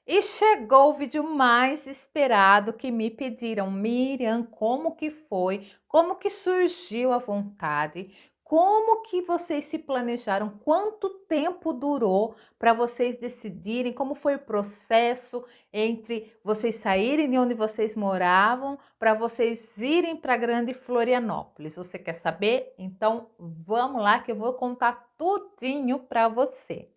E chegou o vídeo mais esperado que me pediram. Miriam, como que foi? Como que surgiu a vontade? Como que vocês se planejaram? Quanto tempo durou para vocês decidirem? Como foi o processo entre vocês saírem de onde vocês moravam para vocês irem para a Grande Florianópolis? Você quer saber? Então vamos lá que eu vou contar tudinho para você.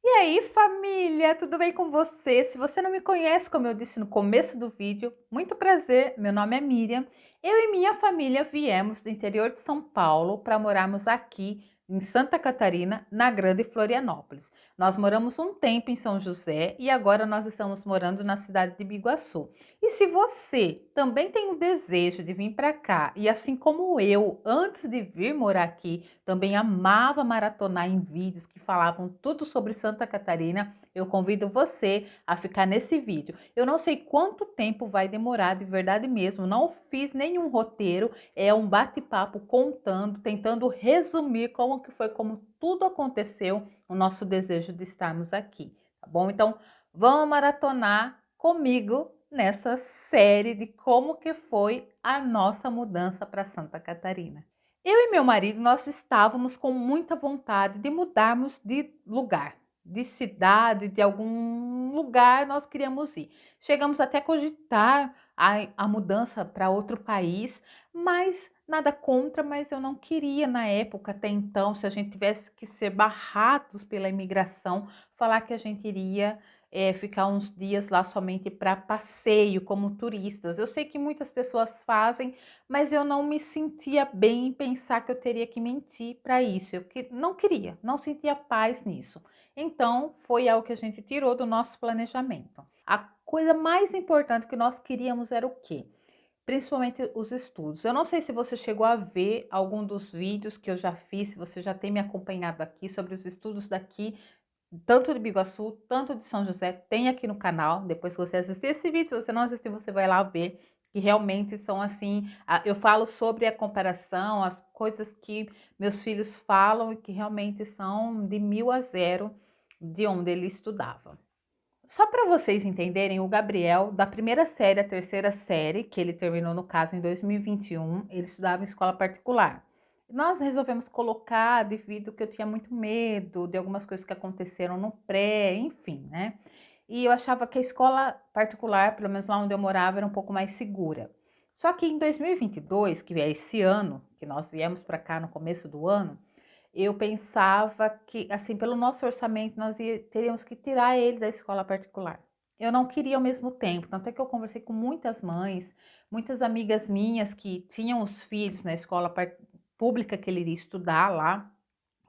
E aí, família, tudo bem com você? Se você não me conhece, como eu disse no começo do vídeo, muito prazer, meu nome é Miriam. Eu e minha família viemos do interior de São Paulo para morarmos aqui em Santa Catarina, na Grande Florianópolis. Nós moramos um tempo em São José e agora nós estamos morando na cidade de Biguaçu. E se você também tem o desejo de vir para cá e assim como eu, antes de vir morar aqui, também amava maratonar em vídeos que falavam tudo sobre Santa Catarina, eu convido você a ficar nesse vídeo. Eu não sei quanto tempo vai demorar, de verdade mesmo, não fiz nenhum roteiro, é um bate-papo contando, tentando resumir como que foi, como tudo aconteceu, o nosso desejo de estarmos aqui, tá bom? Então, vamos maratonar comigo nessa série de como que foi a nossa mudança para Santa Catarina. Eu e meu marido, nós estávamos com muita vontade de mudarmos de lugar, de cidade, de algum lugar nós queríamos ir. Chegamos até a cogitar a mudança para outro país, mas nada contra, mas eu não queria na época, até então, se a gente tivesse que ser barrados pela imigração, falar que a gente iria ficar uns dias lá somente para passeio, como turistas. Eu sei que muitas pessoas fazem, mas eu não me sentia bem em pensar que eu teria que mentir para isso. Não queria, não sentia paz nisso. Então, foi algo que a gente tirou do nosso planejamento. A coisa mais importante que nós queríamos era o quê? Principalmente os estudos. Eu não sei se você chegou a ver algum dos vídeos que eu já fiz, se você já tem me acompanhado aqui sobre os estudos daqui, tanto de Biguaçu, tanto de São José, tem aqui no canal. Depois que você assistir esse vídeo, se você não assistir, você vai lá ver que realmente são assim. Eu falo sobre a comparação, as coisas que meus filhos falam e que realmente são de 1000 a 0 de onde ele estudava. Só para vocês entenderem, o Gabriel, da primeira série à terceira série, que ele terminou no caso em 2021, ele estudava em escola particular. Nós resolvemos colocar devido que eu tinha muito medo de algumas coisas que aconteceram no pré, enfim, né? E eu achava que a escola particular, pelo menos lá onde eu morava, era um pouco mais segura. Só que em 2022, que é esse ano, que nós viemos para cá no começo do ano, eu pensava que, assim, pelo nosso orçamento, teríamos que tirar ele da escola particular. Eu não queria ao mesmo tempo, tanto é que eu conversei com muitas mães, muitas amigas minhas que tinham os filhos na escola pública que ele iria estudar lá,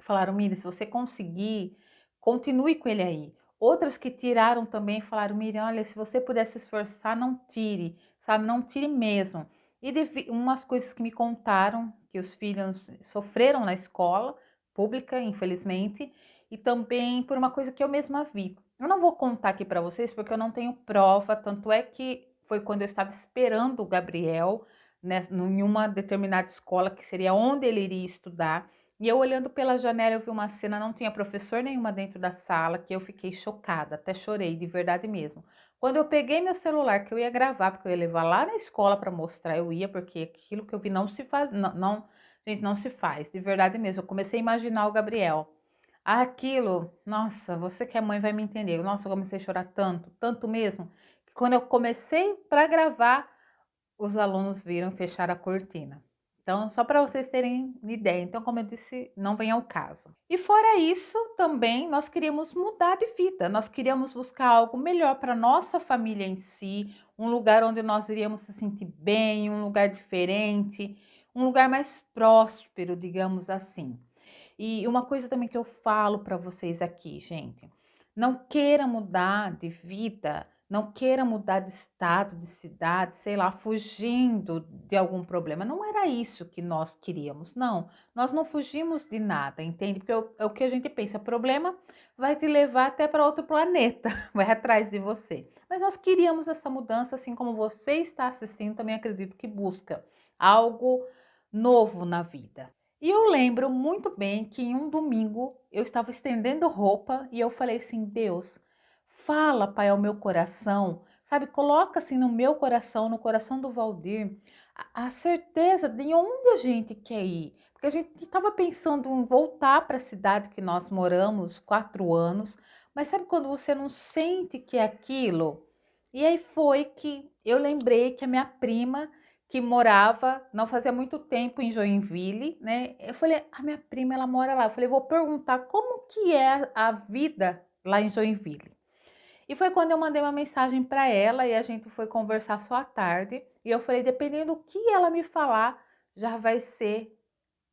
falaram, Miriam, se você conseguir, continue com ele aí. Outras que tiraram também falaram, Miriam, olha, se você puder se esforçar, não tire, sabe, não tire mesmo. E umas coisas que me contaram, que os filhos sofreram na escola pública, infelizmente, e também por uma coisa que eu mesma vi. Eu não vou contar aqui para vocês porque eu não tenho prova, tanto é que foi quando eu estava esperando o Gabriel, né, em uma determinada escola, que seria onde ele iria estudar, e eu olhando pela janela, eu vi uma cena, não tinha professor nenhuma dentro da sala, que eu fiquei chocada, até chorei, de verdade mesmo. Quando eu peguei meu celular, que eu ia gravar, porque eu ia levar lá na escola para mostrar, eu ia, porque aquilo que eu vi não se faz, não, gente, não se faz, de verdade mesmo. Eu comecei a imaginar o Gabriel. Aquilo, nossa, você que é mãe vai me entender. Nossa, eu comecei a chorar tanto, tanto mesmo, que quando eu comecei para gravar, os alunos viram fechar a cortina. Então, só para vocês terem ideia. Então, como eu disse, não vem ao caso. E fora isso, também nós queríamos mudar de vida. Nós queríamos buscar algo melhor para nossa família em si, um lugar onde nós iríamos se sentir bem, um lugar diferente, um lugar mais próspero, digamos assim. E uma coisa também que eu falo para vocês aqui, gente, não queira mudar de vida, não queira mudar de estado, de cidade, sei lá, fugindo de algum problema. Não era isso que nós queríamos, não. Nós não fugimos de nada, entende? Porque é o que a gente pensa, problema vai te levar até para outro planeta, vai atrás de você. Mas nós queríamos essa mudança, assim como você está assistindo, também acredito que busca algo novo na vida. E eu lembro muito bem que em um domingo eu estava estendendo roupa e eu falei assim, Deus, fala, Pai, ao meu coração, sabe? Coloca assim no meu coração, no coração do Valdir, a certeza de onde a gente quer ir. Porque a gente estava pensando em voltar para a cidade que nós moramos 4 anos, mas sabe quando você não sente que é aquilo? E aí foi que eu lembrei que a minha prima, que morava, não fazia muito tempo em Joinville, né? Eu falei, a minha prima, ela mora lá. Eu falei, vou perguntar como que é a vida lá em Joinville. E foi quando eu mandei uma mensagem para ela e a gente foi conversar só à tarde. E eu falei, dependendo do que ela me falar, já vai ser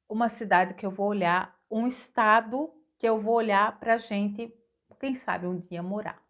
uma cidade que eu vou olhar, um estado que eu vou olhar para a gente, quem sabe um dia morar.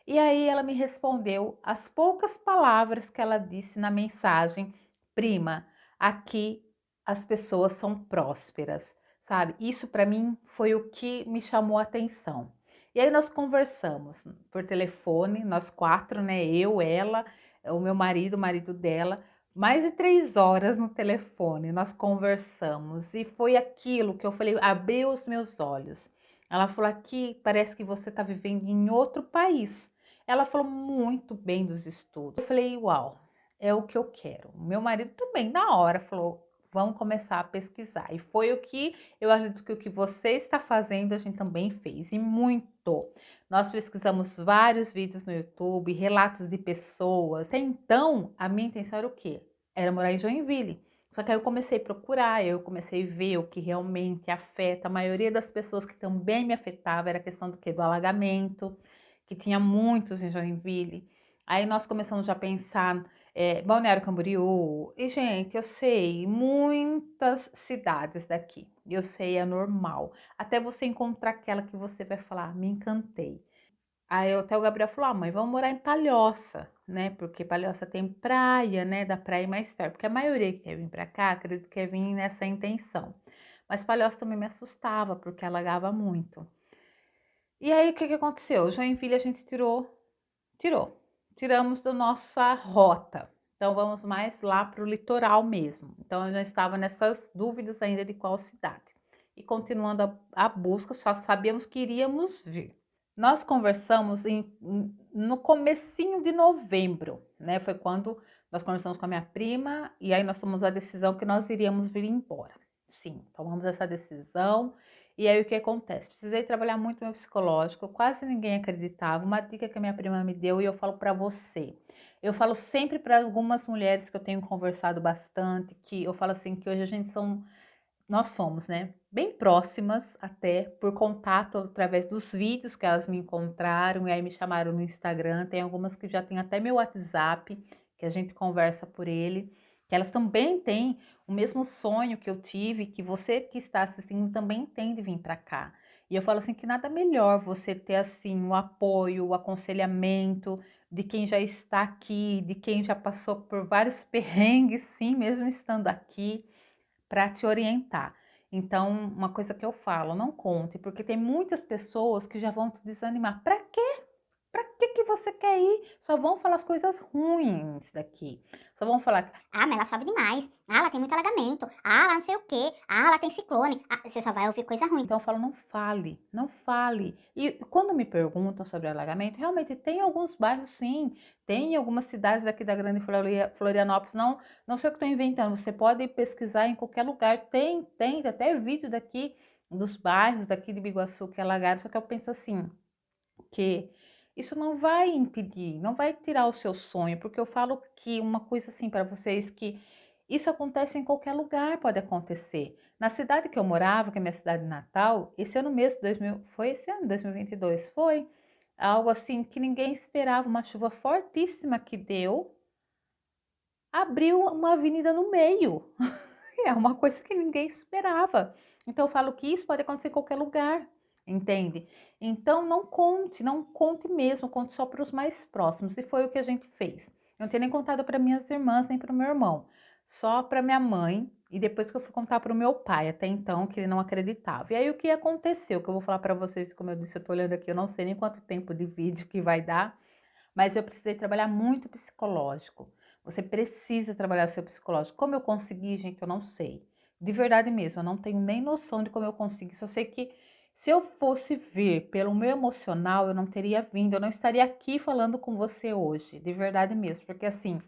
E aí ela me respondeu as poucas palavras que ela disse na mensagem: prima, aqui as pessoas são prósperas, sabe? Isso para mim foi o que me chamou a atenção. E aí nós conversamos por telefone, nós quatro, né? Eu, ela, o meu marido, o marido dela, mais de 3 horas no telefone. Nós conversamos e foi aquilo que eu falei, abriu os meus olhos. Ela falou: aqui parece que você está vivendo em outro país. Ela falou muito bem dos estudos. Eu falei, uau, é o que eu quero. Meu marido também, na hora, falou, vamos começar a pesquisar. E foi o que eu acredito que o que você está fazendo, a gente também fez, e muito. Nós pesquisamos vários vídeos no YouTube, relatos de pessoas. Até então, a minha intenção era o quê? Era morar em Joinville. Só que aí eu comecei a procurar, eu comecei a ver o que realmente afeta. A maioria das pessoas que também me afetava era a questão do quê? Do alagamento, que tinha muitos em Joinville. Aí nós começamos já a pensar, Balneário Camboriú. E, gente, eu sei, muitas cidades daqui. Eu sei, é normal. Até você encontrar aquela que você vai falar, me encantei. Aí até o Gabriel falou, mãe, vamos morar em Palhoça, né? Porque Palhoça tem praia, né? Da praia mais perto. Porque a maioria que quer vir pra cá, acredito que quer vir nessa intenção. Mas Palhoça também me assustava, porque alagava muito. E aí, o que que aconteceu? Joinville a gente tiramos da nossa rota. Então, vamos mais lá para o litoral mesmo. Então, eu já estava nessas dúvidas ainda de qual cidade. E continuando a busca, só sabíamos que iríamos vir. Nós conversamos no comecinho de novembro, né? Foi quando nós conversamos com a minha prima e aí nós tomamos a decisão que nós iríamos vir embora. Sim, tomamos essa decisão. E aí o que acontece? Precisei trabalhar muito meu psicológico, quase ninguém acreditava. Uma dica que a minha prima me deu e eu falo para você. Eu falo sempre para algumas mulheres que eu tenho conversado bastante, que eu falo assim que hoje a gente nós somos, né, bem próximas até por contato através dos vídeos que elas me encontraram e aí me chamaram no Instagram. Tem algumas que já têm até meu WhatsApp, que a gente conversa por ele, que elas também têm o mesmo sonho que eu tive, que você que está assistindo também tem de vir para cá. E eu falo assim que nada melhor você ter assim o apoio, o aconselhamento de quem já está aqui, de quem já passou por vários perrengues, sim, mesmo estando aqui para te orientar. Então, uma coisa que eu falo, não conte, porque tem muitas pessoas que já vão te desanimar. Para quê? Para que você quer ir? Só vão falar as coisas ruins daqui. Só vão falar, Ah, mas ela chove demais. Ah, lá tem muito alagamento. Ah, lá não sei o quê. Ah, lá tem ciclone. Ah, você só vai ouvir coisa ruim. então eu falo, não fale, não fale. E quando me perguntam sobre alagamento, realmente tem alguns bairros sim, tem algumas cidades aqui da Grande Florianópolis, não sei o que estou inventando, você pode pesquisar em qualquer lugar, tem até vídeo daqui dos bairros daqui de Biguaçu que é alagado, só que eu penso assim, que isso não vai impedir, não vai tirar o seu sonho, porque eu falo que uma coisa assim para vocês que isso acontece em qualquer lugar, pode acontecer. Na cidade que eu morava, que é minha cidade natal, esse ano mesmo, 2000, foi esse ano, 2022, foi algo assim que ninguém esperava, uma chuva fortíssima que deu, abriu uma avenida no meio. É uma coisa que ninguém esperava. Então eu falo que isso pode acontecer em qualquer lugar, entende? Então não conte mesmo, conte só para os mais próximos. E foi o que a gente fez. Eu não tenho nem contado para minhas irmãs nem para o meu irmão, só para minha mãe. E depois que eu fui contar para o meu pai, até então, que ele não acreditava. E aí o que aconteceu? Que eu vou falar para vocês, como eu disse, eu tô olhando aqui, eu não sei nem quanto tempo de vídeo que vai dar, mas eu precisei trabalhar muito psicológico. Você precisa trabalhar seu psicológico. Como eu consegui, gente, eu não sei. De verdade mesmo, eu não tenho nem noção de como eu consegui. Só sei que Se eu fosse vir pelo meu emocional, eu não teria vindo, eu não estaria aqui falando com você hoje, de verdade mesmo, porque assim,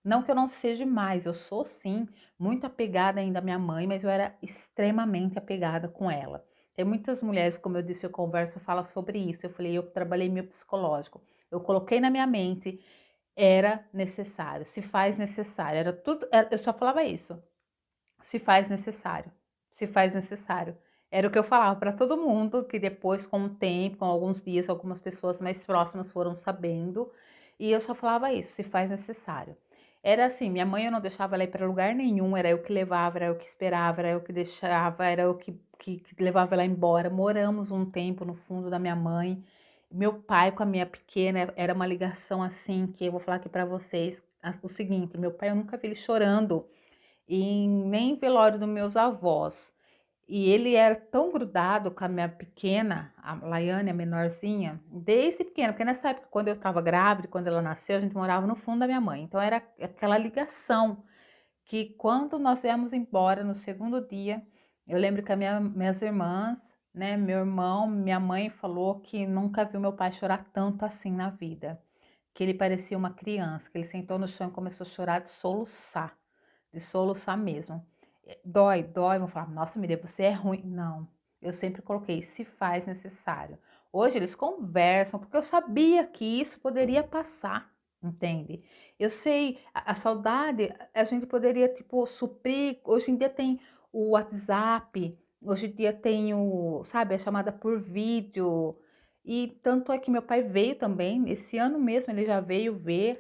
não que eu não seja mais, eu sou sim muito apegada ainda à minha mãe, mas eu era extremamente apegada com ela. Tem muitas mulheres, como eu disse, eu converso, fala sobre isso. Eu falei, eu trabalhei meu psicológico. Eu coloquei na minha mente, era necessário, se faz necessário, era tudo, eu só falava isso. Se faz necessário, se faz necessário. Era o que eu falava para todo mundo, que depois, com o tempo, com alguns dias, algumas pessoas mais próximas foram sabendo, e eu só falava isso, se faz necessário. Era assim, minha mãe eu não deixava ela ir para lugar nenhum, era eu que levava, era eu que esperava, era eu que deixava, era eu que levava ela embora. Moramos um tempo no fundo da minha mãe. Meu pai com a minha pequena era uma ligação assim, que eu vou falar aqui para vocês, o seguinte, meu pai eu nunca vi ele chorando e nem velório dos meus avós. E ele era tão grudado com a minha pequena, a Laiane, a menorzinha, desde pequena, porque nessa época, quando eu estava grávida, quando ela nasceu, a gente morava no fundo da minha mãe. Então era aquela ligação que quando nós viemos embora no segundo dia, eu lembro que minhas irmãs, né, meu irmão, minha mãe falou que nunca viu meu pai chorar tanto assim na vida, que ele parecia uma criança, que ele sentou no chão e começou a chorar de soluçar mesmo. Dói, dói, vão falar, nossa, Miriam, você é ruim. Não, eu sempre coloquei, se faz necessário. Hoje eles conversam, porque eu sabia que isso poderia passar, entende? Eu sei, a saudade, a gente poderia, tipo, suprir. Hoje em dia tem o WhatsApp, hoje em dia tem o, sabe, a chamada por vídeo. E tanto é que meu pai veio também, esse ano mesmo ele já veio ver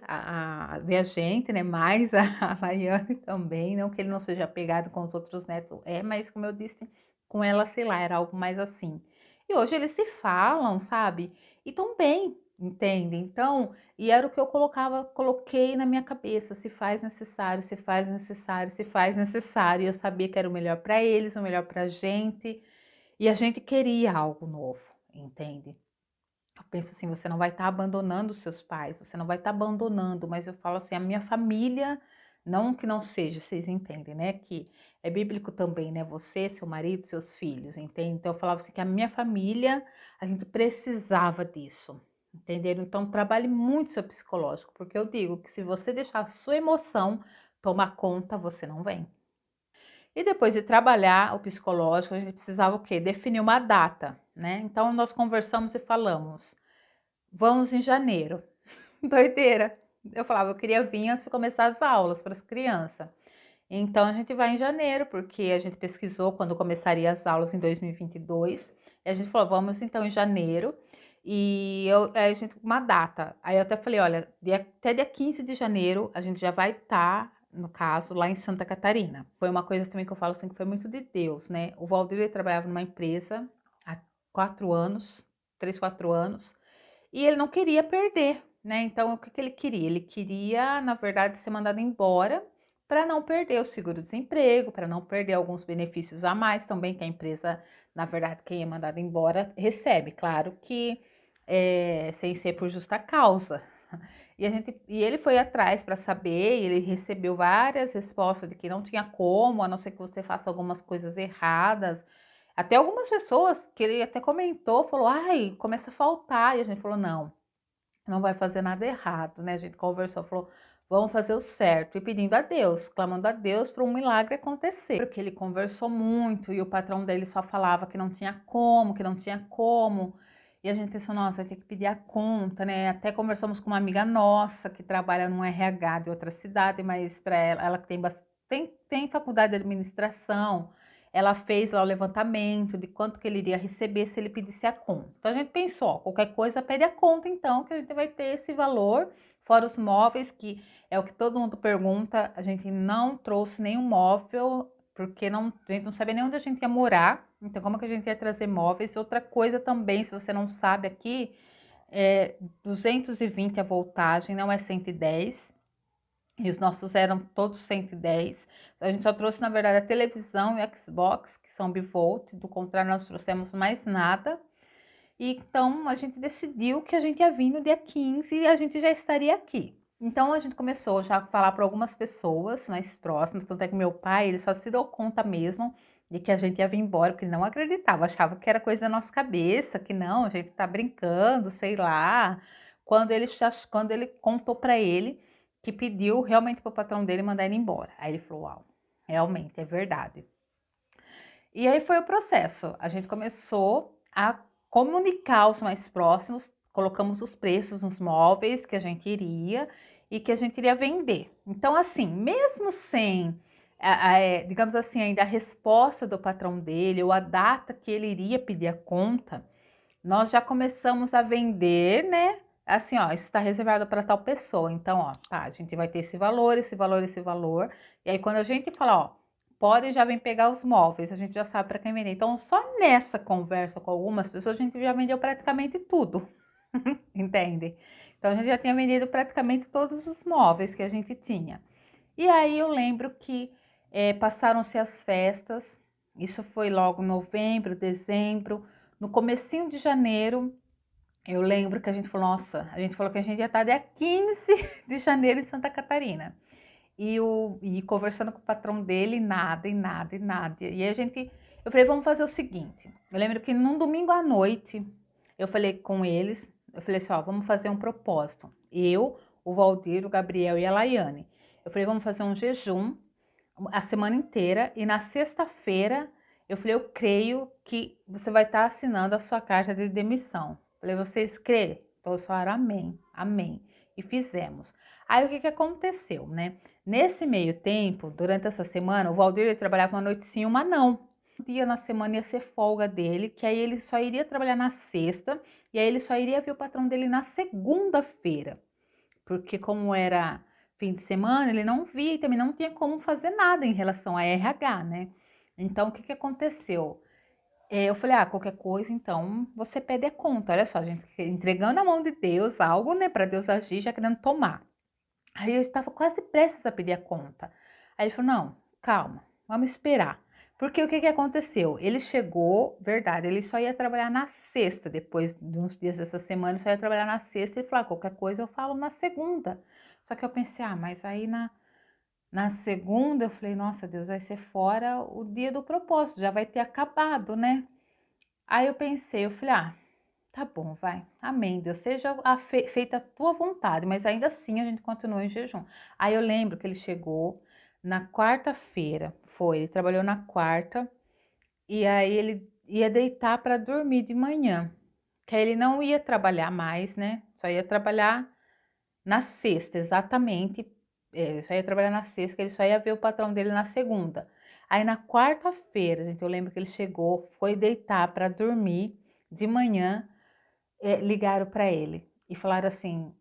ver a gente, né? Mais a Laiane também, não que ele não seja apegado com os outros netos, mas como eu disse, com ela, sei lá, era algo mais assim. E hoje eles se falam, sabe? E tão bem, entende? Então, e era o que eu coloquei na minha cabeça, se faz necessário, se faz necessário, se faz necessário. E eu sabia que era o melhor para eles, o melhor para a gente, e a gente queria algo novo, entende? Eu penso assim, você não vai estar abandonando os seus pais, você não vai estar abandonando, mas eu falo assim, a minha família, não que não seja, vocês entendem, né? Que é bíblico também, né? Você, seu marido, seus filhos, entende? Então eu falava assim que a minha família, a gente precisava disso, entenderam? Então trabalhe muito seu psicológico, porque eu digo que se você deixar a sua emoção tomar conta, você não vem. E depois de trabalhar o psicológico, a gente precisava o quê? Definir uma data, né? Então nós conversamos e falamos, vamos em janeiro. Doideira. Eu falava, eu queria vir antes de começar as aulas para as crianças. Então a gente vai em janeiro, porque a gente pesquisou quando começaria as aulas em 2022. E a gente falou, vamos então em janeiro. Aí a gente, uma data. Aí eu até falei, olha, até dia 15 de janeiro a gente já vai estar, no caso, lá em Santa Catarina. Foi uma coisa também que eu falo assim, que foi muito de Deus, né? O Valdir ele trabalhava numa empresa há 4 anos, 3, 4 anos. E ele não queria perder, né? Então, o que que ele queria? Ele queria, na verdade, ser mandado embora para não perder o seguro-desemprego, para não perder alguns benefícios a mais também que a empresa, na verdade, quem é mandado embora recebe. Claro que sem ser por justa causa. E ele foi atrás para saber, e ele recebeu várias respostas de que não tinha como, a não ser que você faça algumas coisas erradas. Até algumas pessoas que ele até comentou, falou, ai, começa a faltar. E a gente falou, não, não vai fazer nada errado, né? A gente conversou, falou, vamos fazer o certo. E pedindo a Deus, clamando a Deus para um milagre acontecer. Porque ele conversou muito e o patrão dele só falava que não tinha como, que não tinha como. E a gente pensou, nossa, vai ter que pedir a conta, né? Até conversamos com uma amiga nossa que trabalha num RH de outra cidade, mas para ela que tem faculdade de administração, ela fez lá o levantamento de quanto que ele iria receber se ele pedisse a conta. Então a gente pensou, ó, qualquer coisa pede a conta então, que a gente vai ter esse valor, fora os móveis, que é o que todo mundo pergunta, a gente não trouxe nenhum móvel, porque a gente não sabia nem onde a gente ia morar, então como que a gente ia trazer móveis? Outra coisa também, se você não sabe aqui, é 220 a voltagem, não é 110. E os nossos eram todos 110. A gente só trouxe, na verdade, a televisão e a Xbox, que são bivolt. Do contrário, nós trouxemos mais nada. E então a gente decidiu que a gente ia vir no dia 15 e a gente já estaria aqui. Então a gente começou já a falar para algumas pessoas mais próximas, tanto é que meu pai, ele só se deu conta mesmo de que a gente ia vir embora, porque ele não acreditava, achava que era coisa da nossa cabeça, que não, a gente tá brincando, sei lá. Quando ele contou para ele que pediu realmente para o patrão dele mandar ele embora. Aí ele falou: "Uau, realmente é verdade". E aí foi o processo. A gente começou a comunicar os mais próximos, colocamos os preços nos móveis que a gente iria e que a gente iria vender. Então, assim, mesmo sem, digamos assim, ainda a resposta do patrão dele ou a data que ele iria pedir a conta, nós já começamos a vender, né? Assim, ó, isso está reservado para tal pessoa. Então, ó, tá, a gente vai ter esse valor, esse valor, esse valor. E aí, quando a gente fala, ó, pode já vem pegar os móveis, a gente já sabe para quem vender. Então, só nessa conversa com algumas pessoas, a gente já vendeu praticamente tudo, entende? Então, a gente já tinha vendido praticamente todos os móveis que a gente tinha. E aí, eu lembro que passaram-se as festas, isso foi logo novembro, dezembro. No comecinho de janeiro, eu lembro que a gente falou, nossa, a gente falou que a gente ia estar dia 15 de janeiro em Santa Catarina. E conversando com o patrão dele, nada, e nada, e nada. E aí eu falei, vamos fazer o seguinte. Eu lembro que num domingo à noite, eu falei com eles, eu falei assim, ó, vamos fazer um propósito. Eu, o Valdir, o Gabriel e a Laiane. Eu falei, vamos fazer um jejum a semana inteira e na sexta-feira eu falei, eu creio que você vai estar assinando a sua carta de demissão. Eu falei, vocês crê? Todos falaram amém, amém. E fizemos. Aí o que que aconteceu, né? Nesse meio tempo, durante essa semana, o Valdir ele trabalhava uma noite sim, uma não. Um dia na semana ia ser folga dele, que aí ele só iria trabalhar na sexta, e aí ele só iria ver o patrão dele na segunda-feira. Porque como era fim de semana, ele não via e também não tinha como fazer nada em relação a RH, né? Então, o que que aconteceu? Eu falei, qualquer coisa, então, você pede a conta. Olha só, a gente entregando na mão de Deus algo, né, para Deus agir, já querendo tomar. Aí eu estava quase prestes a pedir a conta. Aí ele falou, não, calma, vamos esperar. Porque o que que aconteceu? Ele chegou, verdade, ele só ia trabalhar na sexta, depois de uns dias dessa semana, ele só ia trabalhar na sexta. Ele falou, qualquer coisa eu falo na segunda. Só que eu pensei, mas aí na segunda eu falei, nossa, Deus, vai ser fora o dia do propósito, já vai ter acabado, né? Aí eu pensei, eu falei, tá bom, vai. Amém, Deus, seja feita a tua vontade, mas ainda assim a gente continua em jejum. Aí eu lembro que ele chegou na quarta-feira, ele trabalhou na quarta, e aí ele ia deitar para dormir de manhã, que aí ele não ia trabalhar mais, né? Só ia trabalhar na sexta, exatamente. Só ia trabalhar na sexta, que ele só ia ver o patrão dele na segunda. Aí na quarta-feira, gente, eu lembro que ele chegou, foi deitar para dormir de manhã, ligaram para ele e falaram assim,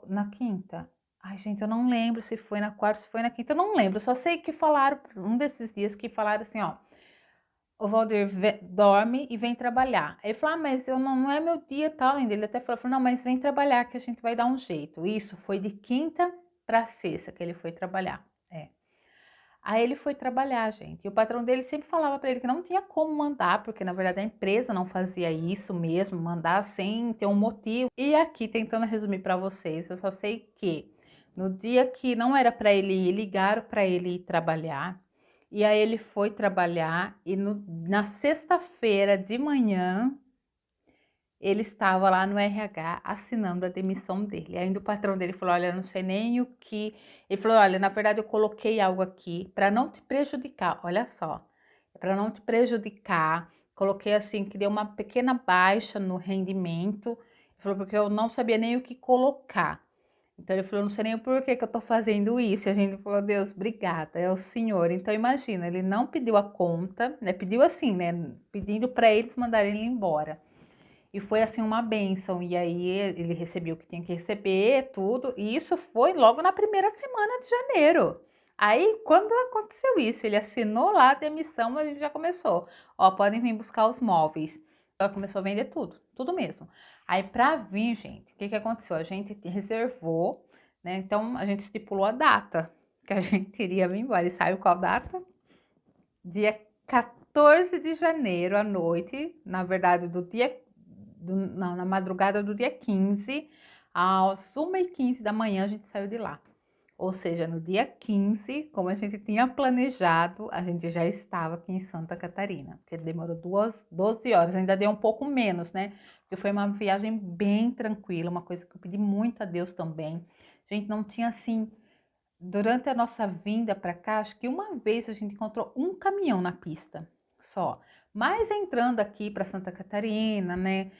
na quinta. Ai, gente, eu não lembro se foi na quarta, se foi na quinta, eu não lembro. Eu só sei que falaram, um desses dias que falaram assim, ó, o Valdir dorme e vem trabalhar. Ele falou, mas eu não é meu dia tal ainda. Ele até falou, não, mas vem trabalhar que a gente vai dar um jeito. Isso foi de quinta para sexta que ele foi trabalhar. Aí ele foi trabalhar, gente. E o patrão dele sempre falava para ele que não tinha como mandar, porque na verdade a empresa não fazia isso mesmo, mandar sem ter um motivo. E aqui, tentando resumir para vocês, eu só sei que no dia que não era para ele ir, ligaram para ele ir trabalhar. E aí ele foi trabalhar e na sexta-feira de manhã ele estava lá no RH assinando a demissão dele. Ainda o patrão dele falou: olha, eu não sei nem o que. Ele falou: olha, na verdade eu coloquei algo aqui para não te prejudicar. Olha só, para não te prejudicar. Coloquei assim que deu uma pequena baixa no rendimento. Ele falou: porque eu não sabia nem o que colocar. Então ele falou: não sei nem o porquê que eu tô fazendo isso. E a gente falou: Deus, obrigada, é o Senhor. Então imagina, ele não pediu a conta, né? Pediu assim, né? Pedindo para eles mandarem ele embora. E foi assim uma bênção. E aí ele recebeu o que tinha que receber, tudo. E isso foi logo na primeira semana de janeiro. Aí, quando aconteceu isso, ele assinou lá a demissão, a gente já começou. Ó, podem vir buscar os móveis. Ela começou a vender tudo, tudo mesmo. Aí, pra vir, gente, o que que aconteceu? A gente reservou, né? Então, a gente estipulou a data que a gente iria vir embora. E sabe qual data? Dia 14 de janeiro à noite, na verdade, na madrugada do dia 15, às 1h15 da manhã, a gente saiu de lá. Ou seja, no dia 15, como a gente tinha planejado, a gente já estava aqui em Santa Catarina, porque demorou 12 horas, ainda deu um pouco menos, né? Porque foi uma viagem bem tranquila, uma coisa que eu pedi muito a Deus também. A gente não tinha assim, durante a nossa vinda para cá, acho que uma vez a gente encontrou um caminhão na pista só. Mas entrando aqui para Santa Catarina, né,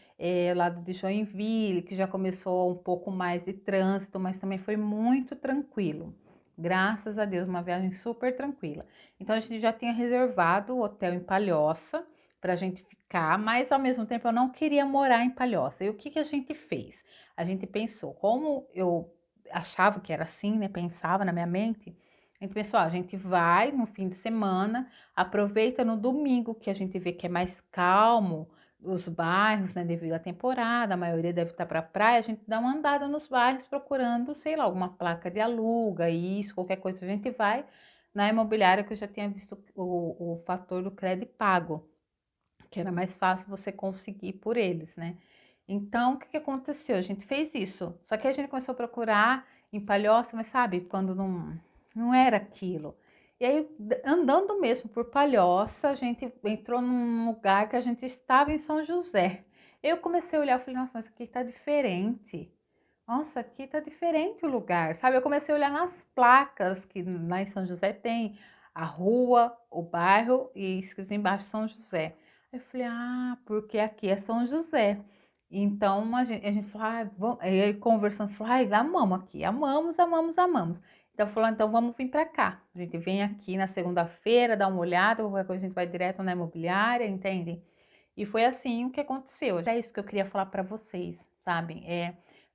lado de Joinville, que já começou um pouco mais de trânsito, mas também foi muito tranquilo. Graças a Deus, uma viagem super tranquila. Então a gente já tinha reservado o hotel em Palhoça para a gente ficar, mas ao mesmo tempo eu não queria morar em Palhoça. E o que que a gente fez? A gente pensou, como eu achava que era assim, né? Pensava na minha mente. A gente pensou, a gente vai no fim de semana, aproveita no domingo que a gente vê que é mais calmo os bairros, né? Devido à temporada, a maioria deve estar para praia, a gente dá uma andada nos bairros procurando, sei lá, alguma placa de aluga, isso, qualquer coisa a gente vai na imobiliária que eu já tinha visto o fator do crédito pago, que era mais fácil você conseguir por eles, né? Então, o que que aconteceu? A gente fez isso. Só que a gente começou a procurar em Palhoça, mas sabe, quando não era aquilo. E aí, andando mesmo por Palhoça, a gente entrou num lugar que a gente estava em São José. Eu comecei a olhar e falei, nossa, mas aqui tá diferente. Nossa, aqui tá diferente o lugar, sabe? Eu comecei a olhar nas placas que lá em São José tem a rua, o bairro e escrito embaixo São José. Eu falei, ah, porque aqui é São José. Então a gente falou, ah, vamos, aí conversando, falou, ai, amamos aqui, amamos, amamos, amamos. Então falou, então vamos vir para cá. A gente vem aqui na segunda-feira, dá uma olhada, qualquer coisa a gente vai direto na imobiliária, entende? E foi assim o que aconteceu. É isso que eu queria falar para vocês, sabe?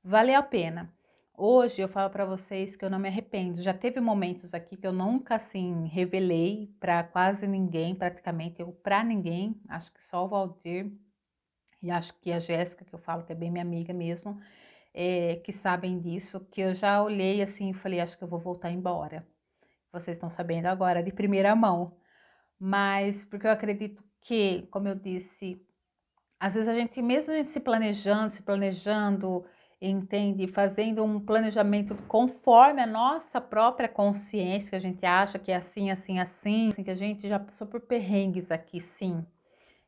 Vale a pena. Hoje eu falo para vocês que eu não me arrependo. Já teve momentos aqui que eu nunca assim revelei para quase ninguém, praticamente eu para ninguém. Acho que só o Valdir e acho que a Jéssica, que eu falo que é bem minha amiga mesmo, que sabem disso, que eu já olhei assim e falei, acho que eu vou voltar embora. Vocês estão sabendo agora de primeira mão. Mas porque eu acredito que, como eu disse, às vezes a gente, mesmo a gente se planejando, entende, fazendo um planejamento conforme a nossa própria consciência, que a gente acha que é assim, assim, assim, que a gente já passou por perrengues aqui, sim,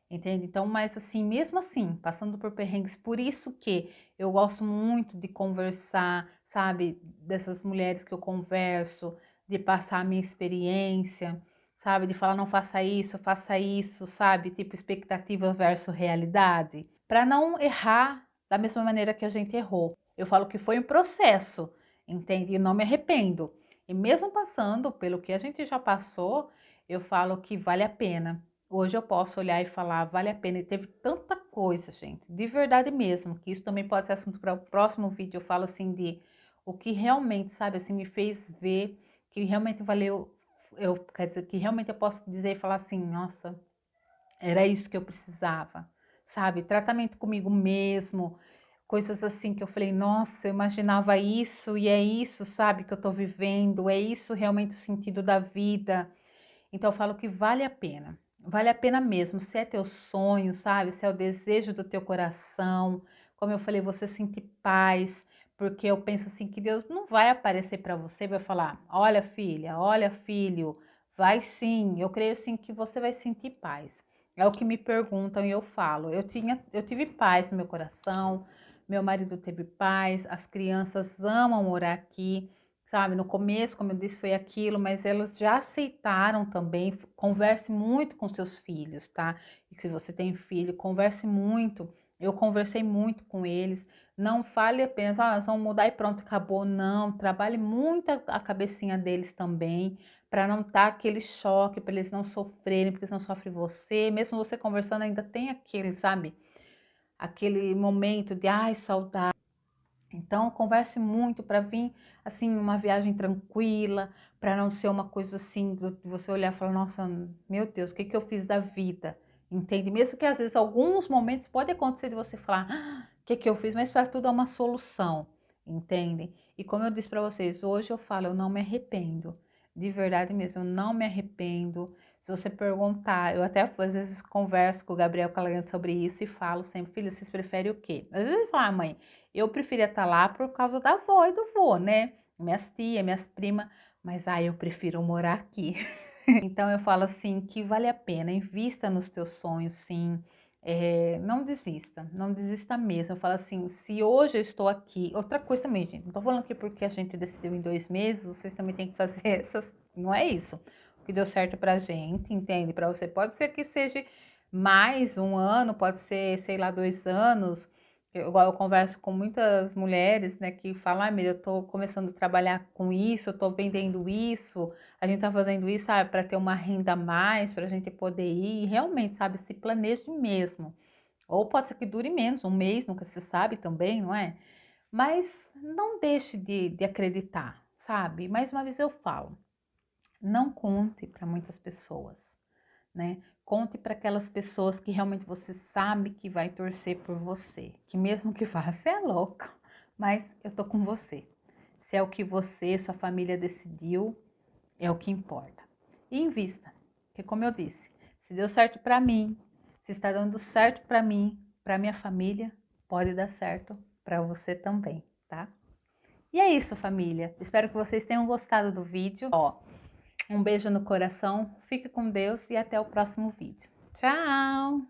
entende? Então, mas assim, mesmo assim, passando por perrengues, por isso que eu gosto muito de conversar, sabe, dessas mulheres que eu converso, de passar a minha experiência, sabe, de falar não faça isso, sabe, tipo expectativa versus realidade, para não errar da mesma maneira que a gente errou. Eu falo que foi um processo, entende? E não me arrependo. E mesmo passando pelo que a gente já passou, eu falo que vale a pena. Hoje eu posso olhar e falar, vale a pena. E teve tanta coisa, gente, de verdade mesmo, que isso também pode ser assunto para o próximo vídeo. Eu falo assim de o que realmente, sabe, assim, me fez ver que realmente valeu. Quer dizer, que realmente eu posso dizer e falar assim, nossa, era isso que eu precisava, sabe? Tratamento comigo mesmo, coisas assim que eu falei, nossa, eu imaginava isso e é isso, sabe, que eu tô vivendo, é isso realmente o sentido da vida. Então eu falo que vale a pena mesmo, se é teu sonho, sabe? Se é o desejo do teu coração, como eu falei, você sentir paz, porque eu penso assim que Deus não vai aparecer para você e vai falar: "Olha, filha, olha, filho, vai sim". Eu creio assim que você vai sentir paz. É o que me perguntam e eu falo. Eu tive paz no meu coração, meu marido teve paz, as crianças amam morar aqui. Sabe, no começo, como eu disse, foi aquilo, mas elas já aceitaram também. Converse muito com seus filhos, tá? E se você tem filho, converse muito. Eu conversei muito com eles. Não fale apenas, ah, nós vamos mudar e pronto, acabou. Não, trabalhe muito a cabecinha deles também, para não estar aquele choque, para eles não sofrerem, porque eles não sofrem você. Mesmo você conversando, ainda tem aquele, sabe? Aquele momento de, ai, saudade. Então, converse muito para vir, assim, uma viagem tranquila, para não ser uma coisa assim, de você olhar e falar, nossa, meu Deus, o que que eu fiz da vida? Entende? Mesmo que às vezes alguns momentos pode acontecer de você falar, ah, o que que eu fiz? Mas para tudo há uma solução, entende? E como eu disse para vocês, hoje eu falo, eu não me arrependo, de verdade mesmo, eu não me arrependo. Se você perguntar, eu até às vezes converso com o Gabriel Calagante sobre isso e falo sempre, filho, vocês preferem o quê? Às vezes ele fala, ah, mãe, eu preferia estar lá por causa da avó e do vô, né? minhas tias, minhas primas, mas eu prefiro morar aqui. Então eu falo assim que vale a pena, invista nos teus sonhos, sim. Não desista, não desista mesmo. Eu falo assim, se hoje eu estou aqui, outra coisa também, gente, não tô falando que porque a gente decidiu em 2 meses, vocês também têm que fazer essas, não é isso. O que deu certo pra gente, entende? Pra você, pode ser que seja mais um ano, pode ser, sei lá, 2 anos. Igual eu converso com muitas mulheres, né, que falam, ai, meu, eu tô começando a trabalhar com isso, eu tô vendendo isso, a gente tá fazendo isso, sabe, para ter uma renda a mais, para a gente poder ir, e realmente, sabe, se planeje mesmo. Ou pode ser que dure menos, um mês, nunca se sabe também, não é? Mas não deixe de acreditar, sabe? Mais uma vez eu falo, não conte para muitas pessoas, né? Conte para aquelas pessoas que realmente você sabe que vai torcer por você, que mesmo que vá, você é louca, mas eu tô com você. Se é o que você, sua família decidiu, é o que importa. E invista, porque como eu disse, se deu certo para mim, se está dando certo para mim, para minha família, pode dar certo para você também, tá? E é isso, família. Espero que vocês tenham gostado do vídeo. Ó, um beijo no coração, fique com Deus e até o próximo vídeo. Tchau!